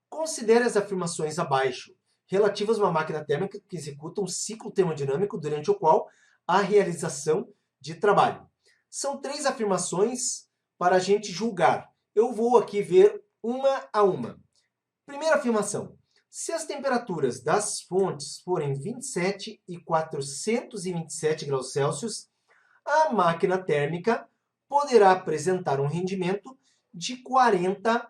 Considere as afirmações abaixo, relativas a uma máquina térmica que executa um ciclo termodinâmico durante o qual há realização de trabalho. São 3 afirmações para a gente julgar. Eu vou aqui ver uma a uma. Primeira afirmação. Se as temperaturas das fontes forem 27 e 427 graus Celsius, a máquina térmica poderá apresentar um rendimento de 40%.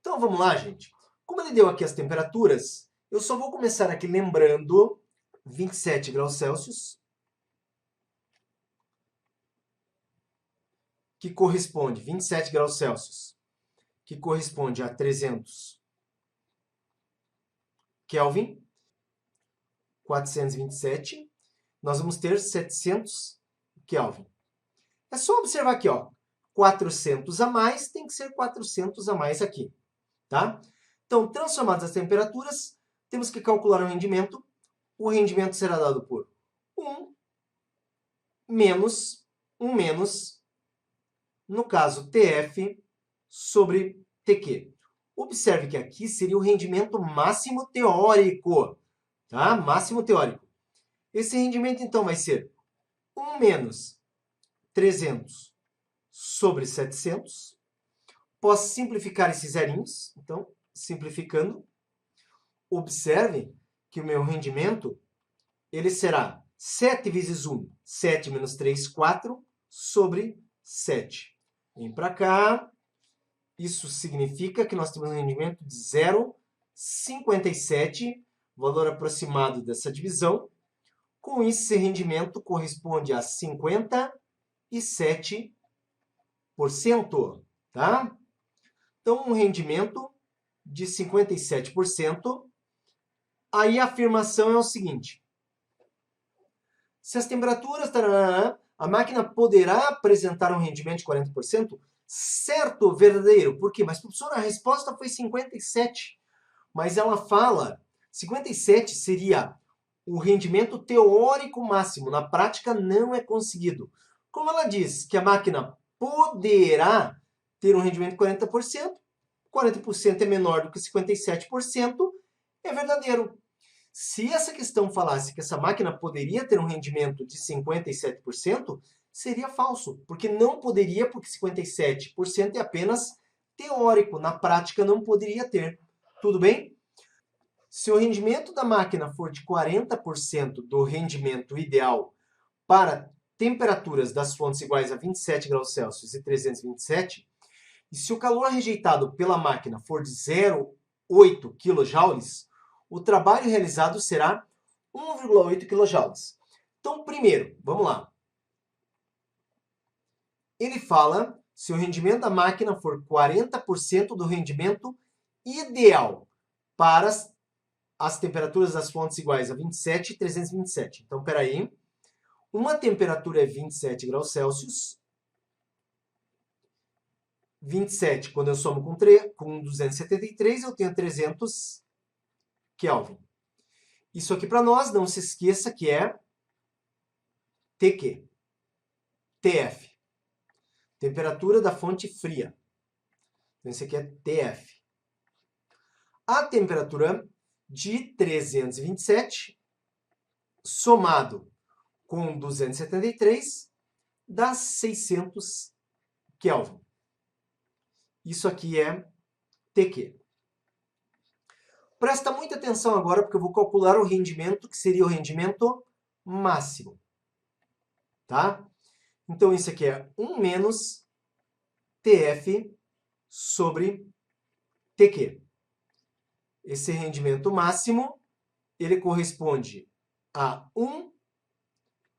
Então vamos lá, gente. Como ele deu aqui as temperaturas, eu só vou começar aqui lembrando 27 graus Celsius, que corresponde, 27 graus Celsius, que corresponde a 300 Kelvin, 427, nós vamos ter 700 Kelvin. É só observar aqui, ó, 400 a mais tem que ser 400 a mais aqui, tá? Então, transformadas as temperaturas, temos que calcular o rendimento. O rendimento será dado por 1 menos, no caso, TF sobre TQ. Observe que aqui seria o rendimento máximo teórico, tá? Máximo teórico. Esse rendimento, então, vai ser 1 menos 300 sobre 700. Posso simplificar esses zerinhos. Então, simplificando, observe que o meu rendimento ele será 7 vezes 1, 7 menos 3, 4, sobre 7. Vem para cá. Isso significa que nós temos um rendimento de 0,57, valor aproximado dessa divisão. Com isso, esse rendimento corresponde a 57%, tá? Então, um rendimento de 57%. Aí a afirmação é o seguinte. Se as temperaturas... a máquina poderá apresentar um rendimento de 40%? Certo, verdadeiro. Por quê? Mas, professor, a resposta foi 57. Mas ela fala... 57 seria o rendimento teórico máximo. Na prática, não é conseguido. Como ela diz que a máquina poderá ter um rendimento de 40%, 40% é menor do que 57%, é verdadeiro. Se essa questão falasse que essa máquina poderia ter um rendimento de 57%, seria falso, porque não poderia, porque 57% é apenas teórico, na prática não poderia ter. Tudo bem? Se o rendimento da máquina for de 40% do rendimento ideal para temperaturas das fontes iguais a 27 graus Celsius e 327, e se o calor rejeitado pela máquina for de 0,8 kJ, o trabalho realizado será 1,8 kJ. Então, primeiro, vamos lá. Ele fala se o rendimento da máquina for 40% do rendimento ideal para as temperaturas das fontes iguais a 27 e 327. Então, espera aí. Uma temperatura é 27 graus Celsius. 27, quando eu somo com 273, eu tenho 300 Kelvin. Isso aqui para nós, não se esqueça que é TQ. TF. Temperatura da fonte fria. Então, isso aqui é TF. A temperatura de 327, somado com 273, dá 600 Kelvin. Isso aqui é TQ. Presta muita atenção agora, porque eu vou calcular o rendimento, que seria o rendimento máximo. Tá? Então, isso aqui é 1 menos TF sobre TQ. Esse rendimento máximo, ele corresponde a 1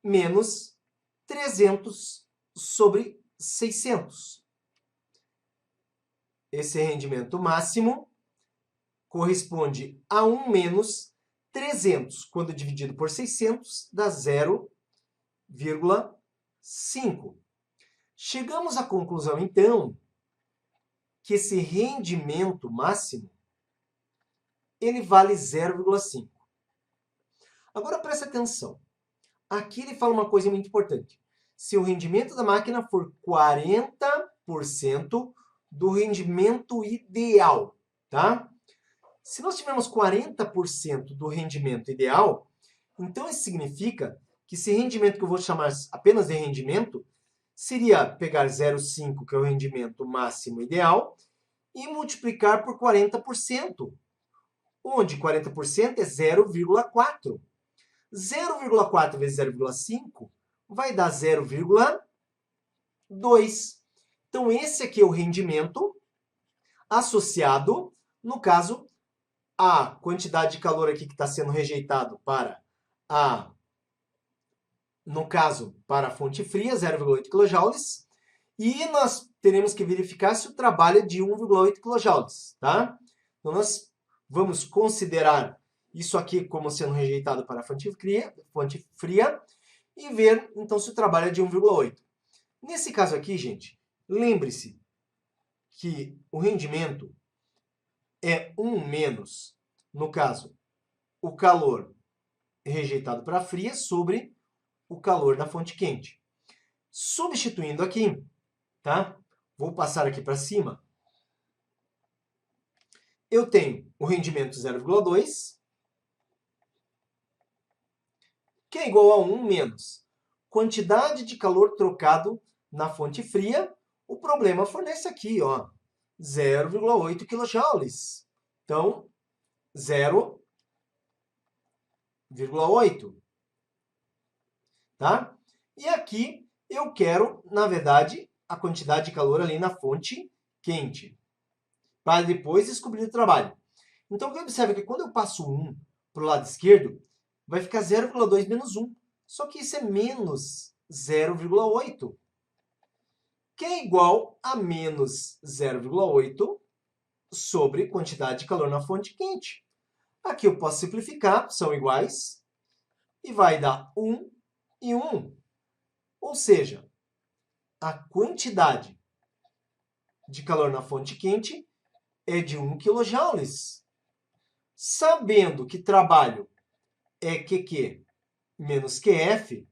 menos 300 sobre 600. Esse rendimento máximo corresponde a 1 menos 300. Quando dividido por 600, dá 0,5. Chegamos à conclusão, então, que esse rendimento máximo ele vale 0,5. Agora, preste atenção. Aqui ele fala uma coisa muito importante. Se o rendimento da máquina for 40% do rendimento ideal, tá? Se nós tivermos 40% do rendimento ideal, então isso significa que esse rendimento que eu vou chamar apenas de rendimento, seria pegar 0,5, que é o rendimento máximo ideal, e multiplicar por 40%, onde 40% é 0,4. 0,4 vezes 0,5 vai dar 0,2. Então, esse aqui é o rendimento associado, no caso, à quantidade de calor aqui que está sendo rejeitado no caso, para a fonte fria, 0,8 kJ, e nós teremos que verificar se o trabalho é de 1,8 kJ, tá? Então, nós vamos considerar isso aqui como sendo rejeitado para a fonte fria e ver, então, se o trabalho é de 1,8. Nesse caso aqui, gente, lembre-se que o rendimento é 1 menos, no caso, o calor rejeitado para a fria sobre o calor da fonte quente. Substituindo aqui, tá? Vou passar aqui para cima. Eu tenho o rendimento 0,2, que é igual a 1 menos quantidade de calor trocado na fonte fria. O problema fornece aqui, ó, 0,8 kJ. Então, 0,8. Tá? E aqui eu quero, na verdade, a quantidade de calor ali na fonte quente, para depois descobrir o trabalho. Então, o que observa é que quando eu passo 1 para o lado esquerdo, vai ficar 0,2 menos 1. Só que isso é menos 0,8, que é igual a menos 0,8 sobre quantidade de calor na fonte quente. Aqui eu posso simplificar, são iguais, e vai dar 1 e 1. Ou seja, a quantidade de calor na fonte quente é de 1 kJ. Sabendo que trabalho é QQ menos QF,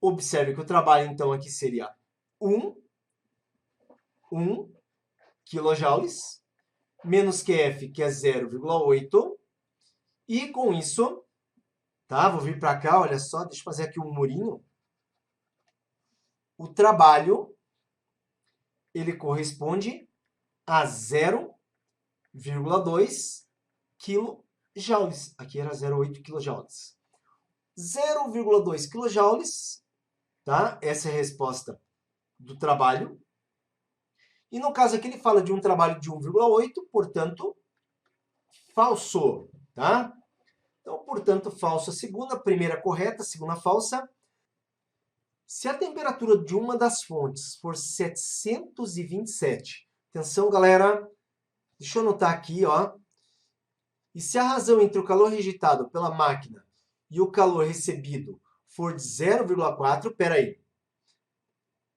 observe que o trabalho, então, aqui seria 1 kJ, menos QF, que é 0,8. E com isso, tá? Vou vir para cá, olha só, deixa eu fazer aqui um murinho. O trabalho, ele corresponde a 0,2 kJ. Aqui era 0,8 kJ. 0,2 kJ, tá? Essa é a resposta do trabalho. E no caso aqui ele fala de um trabalho de 1,8, portanto, falso, tá? Então, portanto, falso a segunda, primeira correta, a segunda falsa. Se a temperatura de uma das fontes for 727, atenção, galera, deixa eu anotar aqui, ó. E se a razão entre o calor rejeitado pela máquina e o calor recebido for de 0,4, peraí.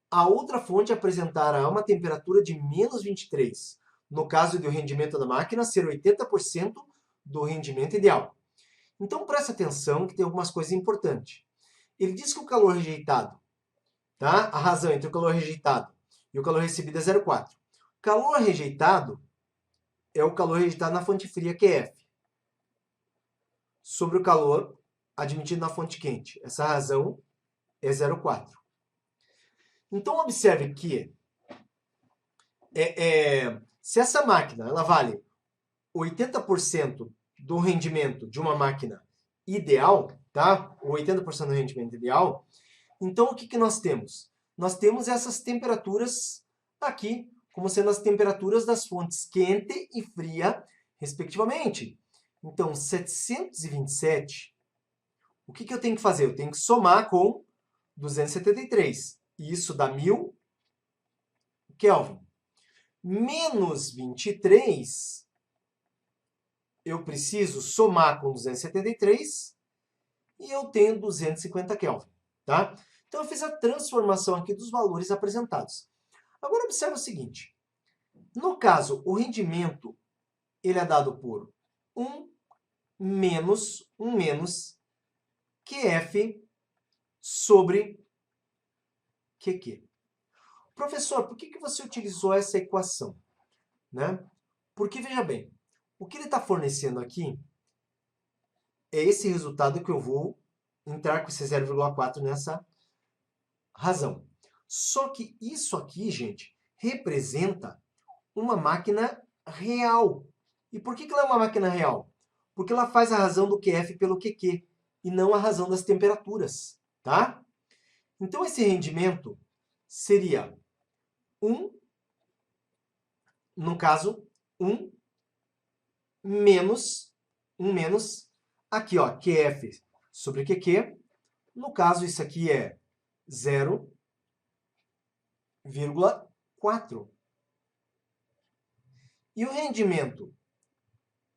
A outra fonte apresentará uma temperatura de menos 23. No caso do rendimento da máquina, ser 80% do rendimento ideal. Então, preste atenção que tem algumas coisas importantes. Ele diz que o calor rejeitado, tá? A razão entre o calor rejeitado e o calor recebido é 0,4. O calor rejeitado é o calor rejeitado na fonte fria, que é F, sobre o calor admitido na fonte quente. Essa razão é 0,4. Então, observe que se essa máquina ela vale 80% do rendimento de uma máquina ideal, tá? Ou 80% do rendimento ideal, então o que nós temos? Nós temos essas temperaturas aqui, como sendo as temperaturas das fontes quente e fria, respectivamente. Então, 727, o que eu tenho que fazer? Eu tenho que somar com 273. E isso dá 1000 Kelvin. Menos 23, eu preciso somar com 273 e eu tenho 250 Kelvin, tá? Então, eu fiz a transformação aqui dos valores apresentados. Agora, observe o seguinte. No caso, o rendimento ele é dado por 1 menos QF sobre QQ. Professor, por que você utilizou essa equação? Né? Porque, veja bem, o que ele está fornecendo aqui é esse resultado que eu vou entrar com esse 0,4 nessa razão. Só que isso aqui, gente, representa uma máquina real. E por que ela é uma máquina real? Porque ela faz a razão do QF pelo QQ e não a razão das temperaturas, tá? Então, esse rendimento seria 1, no caso, 1 menos, aqui, ó, QF sobre QQ. No caso, isso aqui é 0,4. E o rendimento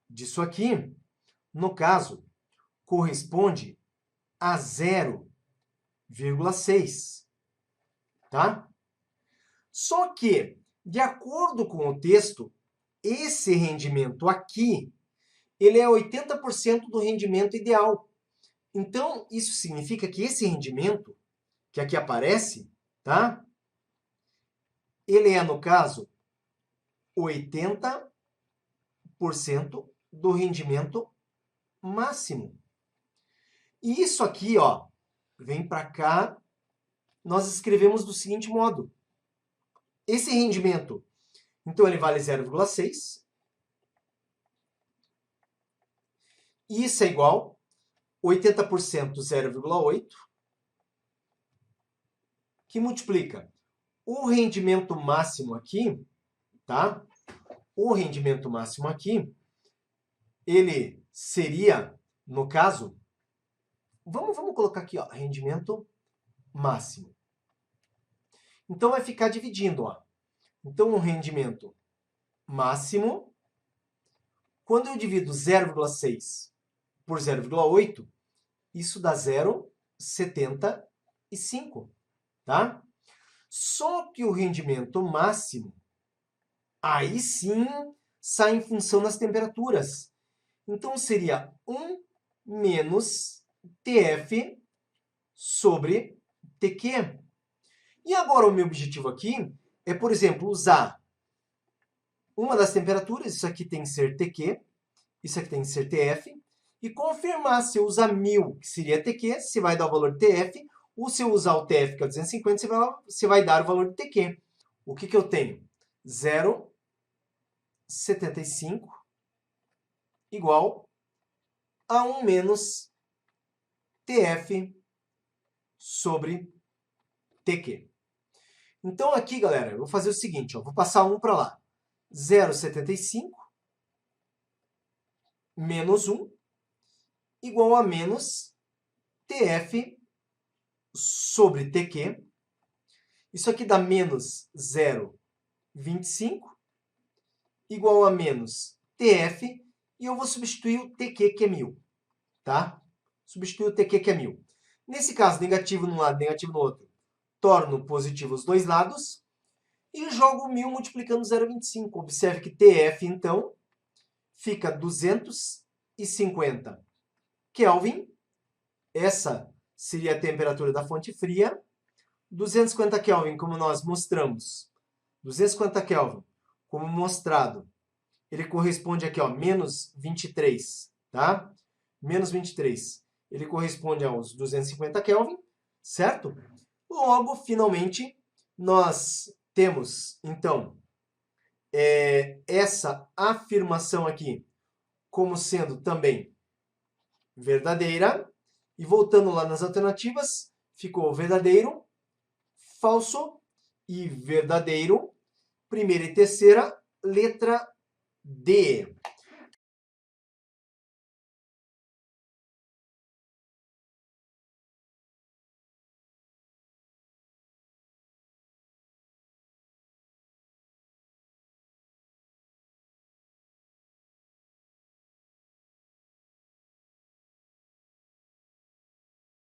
disso aqui, no caso, corresponde a 0,6, tá? Só que, de acordo com o texto, esse rendimento aqui, ele é 80% do rendimento ideal. Então, isso significa que esse rendimento, que aqui aparece, tá? Ele é, no caso, 80% do rendimento máximo. E isso aqui, ó, vem para cá, nós escrevemos do seguinte modo. Esse rendimento, então, ele vale 0,6. E isso é igual 80% 0,8, que multiplica o rendimento máximo aqui, tá? O rendimento máximo aqui, ele seria, no caso, vamos colocar aqui, ó, rendimento máximo. Então, vai ficar dividindo, ó. Então, o rendimento máximo, quando eu divido 0,6 por 0,8, isso dá 0,75, tá? Só que o rendimento máximo, aí sim, sai em função das temperaturas. Então, seria 1 menos TF sobre TQ. E agora o meu objetivo aqui é, por exemplo, usar uma das temperaturas, isso aqui tem que ser TQ, isso aqui tem que ser TF, e confirmar se eu usar 1000, que seria TQ, se vai dar o valor de TF, ou se eu usar o TF, que é 250, você vai dar o valor de TQ. O que eu tenho? 0,75 igual a 1 menos TF sobre TQ. Então, aqui, galera, eu vou fazer o seguinte, ó, vou passar 1 para lá. 0,75 menos 1 igual a menos TF sobre TQ. Isso aqui dá menos 0,25 igual a menos TF, e eu vou substituir o TQ, que é 1000, tá? Substituir o TQ, que é 1000. Nesse caso, negativo num lado, negativo no outro, torno positivo os dois lados e jogo 1000 multiplicando 0,25. Observe que TF, então, fica 250 Kelvin. Essa seria a temperatura da fonte fria. 250 Kelvin, como nós mostramos. 250 Kelvin, como mostrado, ele corresponde aqui, ó, menos 23, tá? Menos 23. Ele corresponde aos 250 Kelvin, certo? Logo, finalmente, nós temos, então, essa afirmação aqui como sendo também verdadeira. E voltando lá nas alternativas, ficou verdadeiro, falso e verdadeiro. Primeira e terceira, letra D.